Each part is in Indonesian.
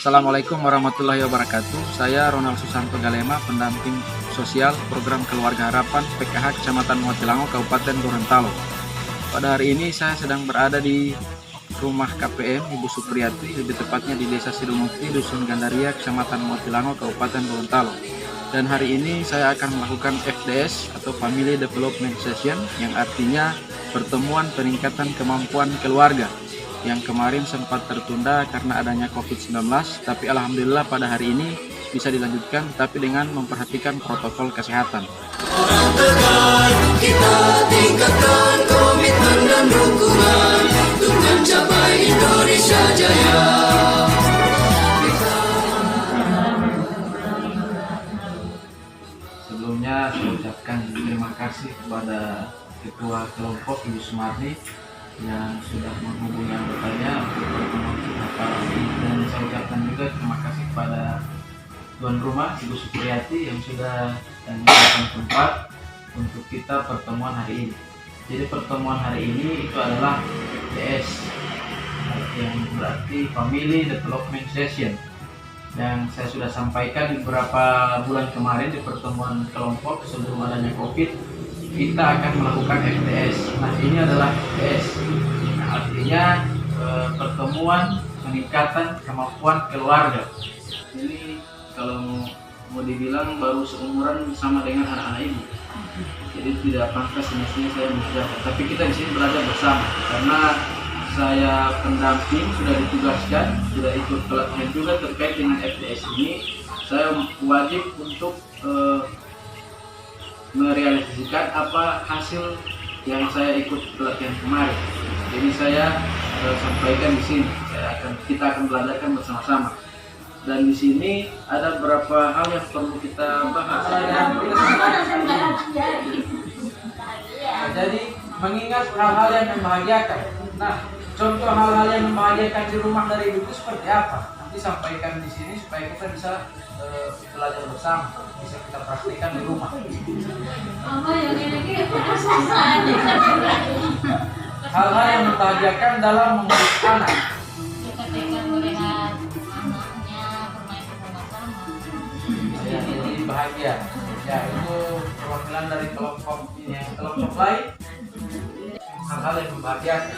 Assalamualaikum warahmatullahi wabarakatuh. Saya Ronald Susanto Galema, pendamping sosial program Keluarga Harapan PKH Kecamatan Motilango, Kabupaten Gorontalo. Pada hari ini saya sedang berada di rumah KPM Ibu Supriyati, lebih tepatnya di Desa Sidumukti, Dusun Gandaria, Kecamatan Motilango, Kabupaten Gorontalo. Dan hari ini saya akan melakukan FDS atau Family Development Session, yang artinya pertemuan peningkatan kemampuan keluarga, yang kemarin sempat tertunda karena adanya COVID-19, tapi alhamdulillah pada hari ini bisa dilanjutkan, tapi dengan memperhatikan protokol kesehatan. Orang Tegar, kita tingkatkan komitmen dan dukungan untuk mencapai Indonesia Jaya. Sebelumnya saya ucapkan terima kasih kepada Ketua Kelompok Ibu Sumarni yang sudah menghubungi anggotanya untuk pertemuan kita ini, dan saya ucapkan juga terima kasih kepada tuan rumah Ibu Supriyati yang sudah menyediakan tempat untuk kita pertemuan hari ini. Jadi pertemuan hari ini itu adalah FDS, yang berarti Family Development Session, yang saya sudah sampaikan beberapa bulan kemarin di pertemuan kelompok sebelum adanya COVID. Kita akan melakukan FDS. Nah, ini adalah FDS. Nah, artinya pertemuan peningkatan kemampuan keluarga. Ini kalau mau dibilang baru seumuran sama dengan anak-anak ibu. Jadi tidak pantas semestinya saya mengerjakan. Tapi kita di sini berada bersama karena saya pendamping, sudah ditugaskan, sudah ikut pelatihan juga terkait dengan FDS ini. Saya wajib untuk merealisasikan apa hasil yang saya ikut pelatihan kemarin. Jadi saya sampaikan di sini. Kita akan belajarkan bersama-sama. Dan di sini ada beberapa hal yang perlu kita bahas. Jadi mengingat hal-hal yang membahagiakan. Nah, contoh hal-hal yang membahagiakan di rumah dari ibu itu seperti apa? Nanti sampaikan di sini supaya kita bisa belajar bersama, bisa kita praktikkan di rumah. Hal-hal yang membahagiakan dalam mengurus anak. Jadi bahagia. Ya, itu perwakilan dari kelompok ini, kelompok lain. Hal-hal yang membahagiakan.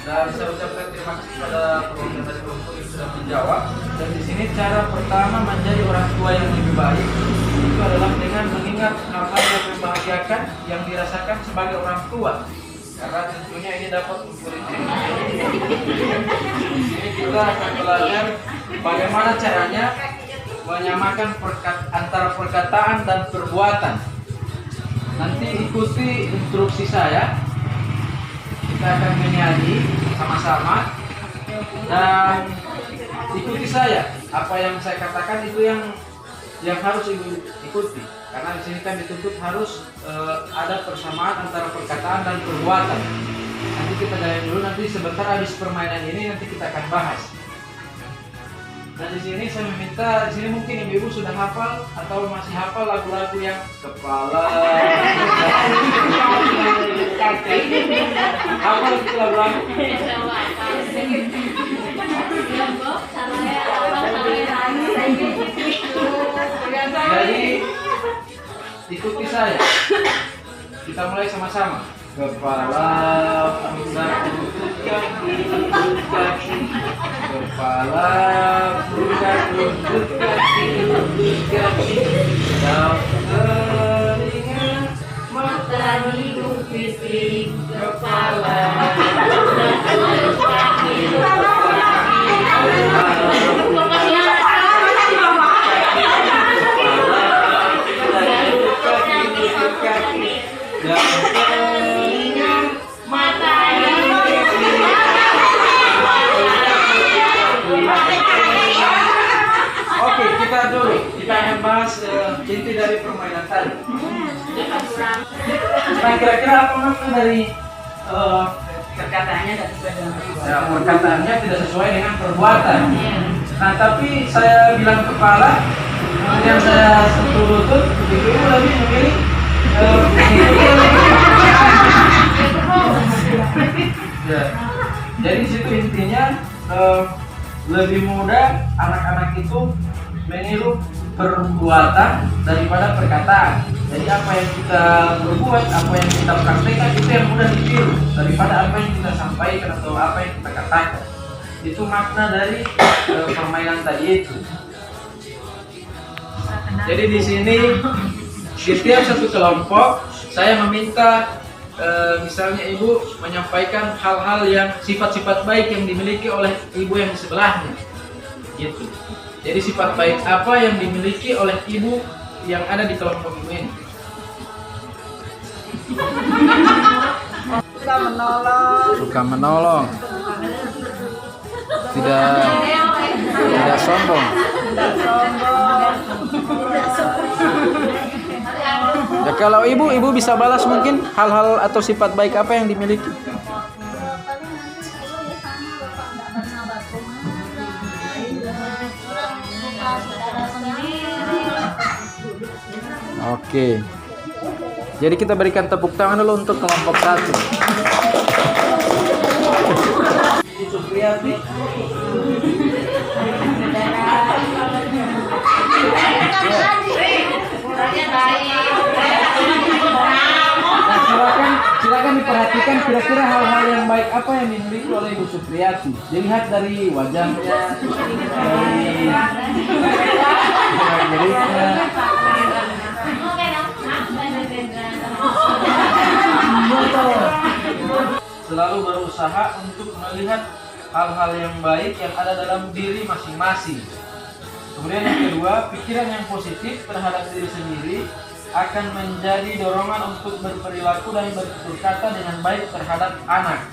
Dan saya ucapkan terima kasih kepada perwakilan dari kelompok yang sudah menjawab. Dan di sini cara pertama menjadi orang tua yang lebih baik itu adalah dengan mengingat hal-hal yang membahagiakan yang dirasakan sebagai orang tua. Karena tentunya ini dapat memberikan. Ini kita akan belajar bagaimana caranya menyamakan antara perkataan dan perbuatan. Nanti ikuti instruksi saya. Kita akan menyanyi sama-sama dan ikuti saya. Apa yang saya katakan itu yang harus ibu ikuti. Karena di sini kan dituntut harus ada persamaan antara perkataan dan perbuatan. Nanti kita jalan dulu. Nanti sebentar habis permainan ini nanti kita akan bahas. Nah, di sini saya meminta, di sini mungkin ibu sudah hafal atau masih hafal lagu-lagu yang kepala. Hafal itu lagu-lagu. Jadi ikuti saya. Kita mulai sama-sama. Kepala, pusat, lutut, kaki, kepala, pusat, lutut, kaki, daun telinga, mata, hidung, pipi, kepala, lutut, kaki, kita akan bahas inti dari permainan tadi. Nah, kira-kira apa makna dari perkataannya tidak sesuai dengan perbuatan. Perkataannya tidak sesuai dengan perbuatan. Nah, tapi saya bilang kepala, kemudian saya sentuh lutut, itu lebih memilih ya. Jadi situ intinya lebih mudah anak-anak itu meniru perbuatan daripada perkataan. Jadi apa yang kita berbuat, apa yang kita praktekkan itu yang mudah ditiru daripada apa yang kita sampaikan atau apa yang kita katakan. Itu makna dari permainan tadi itu. Jadi di sini di tiap satu kelompok saya meminta misalnya ibu menyampaikan hal-hal yang sifat-sifat baik yang dimiliki oleh ibu yang di sebelahnya. Gitu. Jadi sifat baik apa yang dimiliki oleh ibu yang ada di kelompok ibu ini? Suka menolong. Tidak sombong. Ya, kalau ibu bisa balas mungkin hal-hal atau sifat baik apa yang dimiliki? Oke. Jadi kita berikan tepuk tangan dulu untuk kelompok 1. Supriyati. Silakan diperhatikan kira-kira hal-hal yang baik apa yang dimiliki oleh Ibu Supriyati. Dilihat dari wajahnya, dari gerak-geriknya. Selalu berusaha untuk melihat hal-hal yang baik yang ada dalam diri masing-masing. Kemudian yang kedua, pikiran yang positif terhadap diri sendiri akan menjadi dorongan untuk berperilaku dan bertutur kata dengan baik terhadap anak.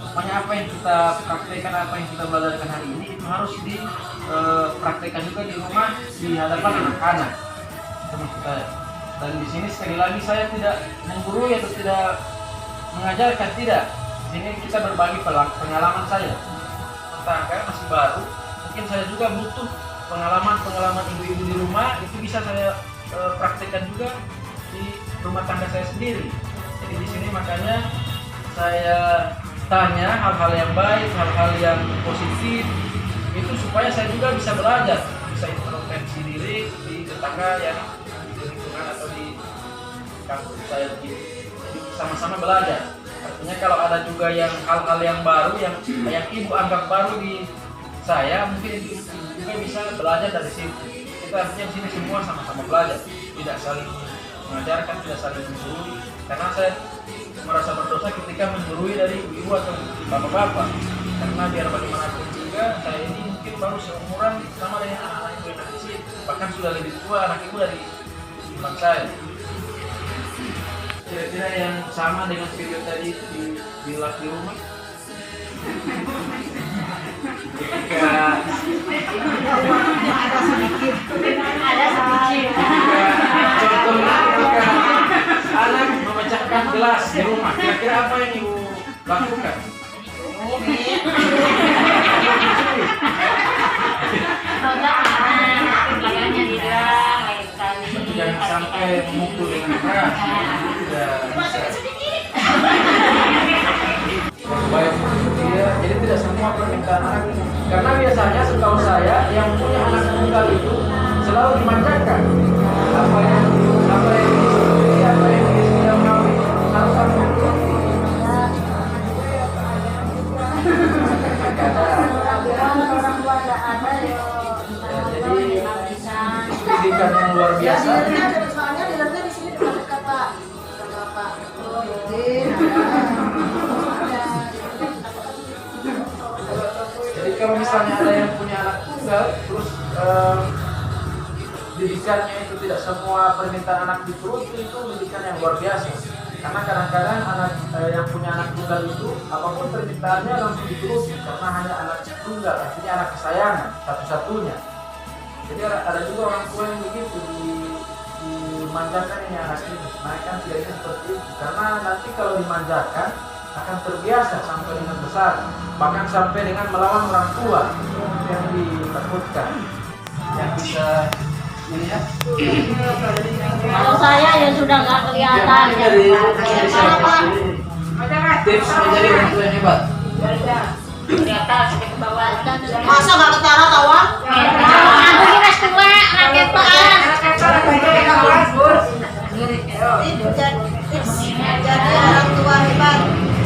Makanya apa yang kita praktekkan, apa yang kita belajarkan hari ini itu harus dipraktekkan juga di rumah di hadapan anak-anak. Itu maksud saya. Dan di sini sekali lagi saya tidak menggurui atau tidak mengajarkan, tidak. Di sini kita berbagi pengalaman saya. Karena masih baru, mungkin saya juga butuh pengalaman ibu-ibu di rumah, itu bisa saya praktekkan juga di rumah tangga saya sendiri. Jadi di sini makanya saya tanya hal-hal yang baik, hal-hal yang positif, itu supaya saya juga bisa belajar, bisa introspeksi diri di tetangga yang di lingkungan atau di kampus saya begitu. Jadi sama-sama belajar. Artinya kalau ada juga yang hal-hal yang baru yang ibu anggap baru di saya, mungkin ibu juga bisa belajar dari situ. Kita artinya di sini semua sama-sama belajar, tidak saling mengajarkan, tidak saling menggurui. Karena saya merasa berdosa ketika menggurui dari ibu atau bapak-bapak. Karena biar bagaimanapun juga saya ini mungkin baru seumuran sama dengan anak-anak ibu yang ada di sini. Bahkan sudah lebih tua anak ibu dari teman saya. Kira-kira yang sama dengan video tadi di rumah. Ketika contohnya ketika anak memecahkan gelas di rumah, kira-kira apa yang ibu lakukan? Jangan sampai memukul dengan keras. Baik, jadi tidak semua permintaan anak. Karena biasanya setahu saya yang punya anak tunggal itu selalu dimanjakan. Apa yang disuruh, apa yang dia mau harus menuruti. Jadi pendidikan yang luar biasa. Soalnya di sini dekat Pak. Jadi kalau misalnya ada yang punya anak tunggal, terus didikannya itu tidak semua permintaan anak dituruti, itu didikan yang luar biasa. Karena kadang-kadang anak yang punya anak tunggal itu apapun permintaannya langsung dituruti karena hanya anak tunggal, artinya anak kesayangan satu-satunya. Jadi ada juga orang tua yang begitu dimanjakan ini anak ini. Nah kan tidak ingin seperti itu, karena nanti kalau dimanjakan akan terbiasa sampai dengan besar, bahkan sampai dengan melawan orang tua yang ditakutkan. Yang bisa dilihat. Kalau saya ya sudah nggak kelihatan. Tips menjadi orang tua yang hebat. Di atas sampai ke bawah. Masa nggak ketara kawan? Aku kira tua, rakyat pakan. Jadi orang tua hebat.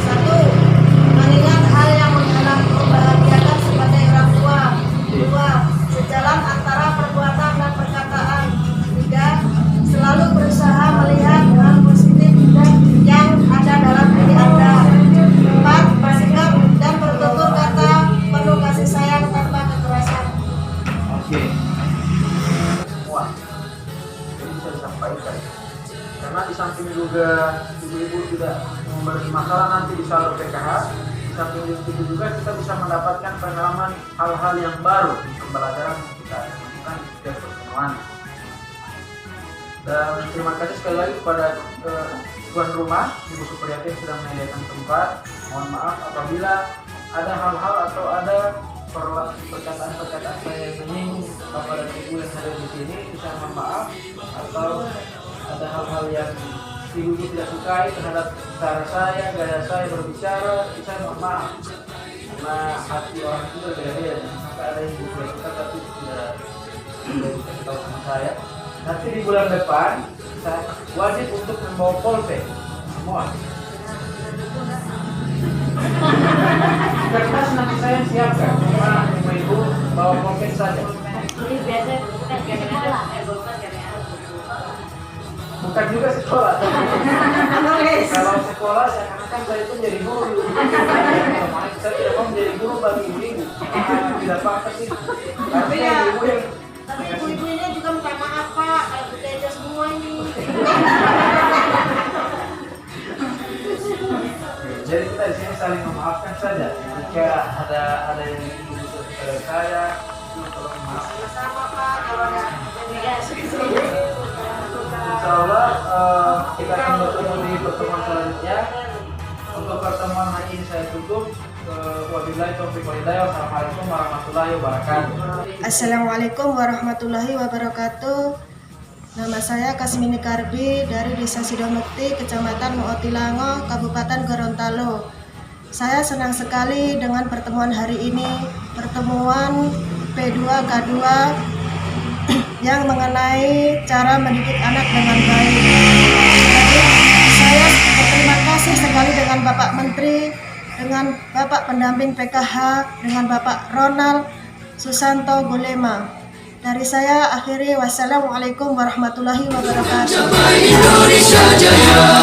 1. Mengingat hal yang membahagiakan sebagai orang tua. 2. Sejalan antara perbuatan dan perkataan. 3. Selalu berusaha melihat hal positif yang ada dalam diri Anda. 4. Bersikap dan bertutur kata penuh kasih sayang tanpa kekerasan. Oke. Semua jadi bisa disampaikan karena di samping juga ibu-ibu tidak memberi masalah nanti di salur PKH, di samping itu juga kita bisa mendapatkan pengalaman hal-hal yang baru di pembelajaran yang kita lakukan di setiap pertemuan. Dan terima kasih sekali lagi kepada tuan rumah Ibu Supriyati yang sudah menyediakan tempat. Mohon maaf apabila ada hal-hal atau ada perkataan-perkataan saya yang menyinggung kepada ibu yang ada di sini, bisa mohon maaf, atau ada hal-hal yang ibu tidak sukai terhadap cara saya, gaya saya berbicara, saya mohon maaf. Karena hati orang itu berbeda-beda, sampai ada yang ibu suka tapi tidak dikasih tahu sama saya. Nanti di bulan depan saya wajib untuk membawa polpen semua. Kertas nanti saya siapkan, cuma ibu bawa polpen saja. Bukan juga sekolah. Kalau sekolah seakan-akan saya itu jadi guru. Saya tidak mau menjadi guru bagi ibu. Tidak apa-apa sih. Artinya ibu yang Tapi ibu-ibu ini juga minta maaf Pak, kalau kita aja semua ini. jadi kita di sini saling memaafkan saja. Jika ada yang ibu saya, tolong maaf. Sama-sama Pak, kalau ada Insya Allah kita akan bertemu di pertemuan selanjutnya. Untuk pertemuan hari ini saya tutup. Wabillahi taufiq wal hidayah. Wassalamualaikum warahmatullahi wabarakatuh. Assalamualaikum warahmatullahi wabarakatuh. Nama saya Kasmini Karbi dari Desa Sidomukti, Kecamatan Mootilango, Kabupaten Gorontalo. Saya senang sekali dengan pertemuan hari ini, pertemuan P2K2 yang mengenai cara mendidik anak dengan baik. Jadi, saya berterima kasih sekali dengan Bapak Menteri, dengan Bapak Pendamping PKH, dengan Bapak Ronald Susanto Golema. Dari saya akhiri, wassalamualaikum warahmatullahi wabarakatuh. Capai Indonesia Jaya.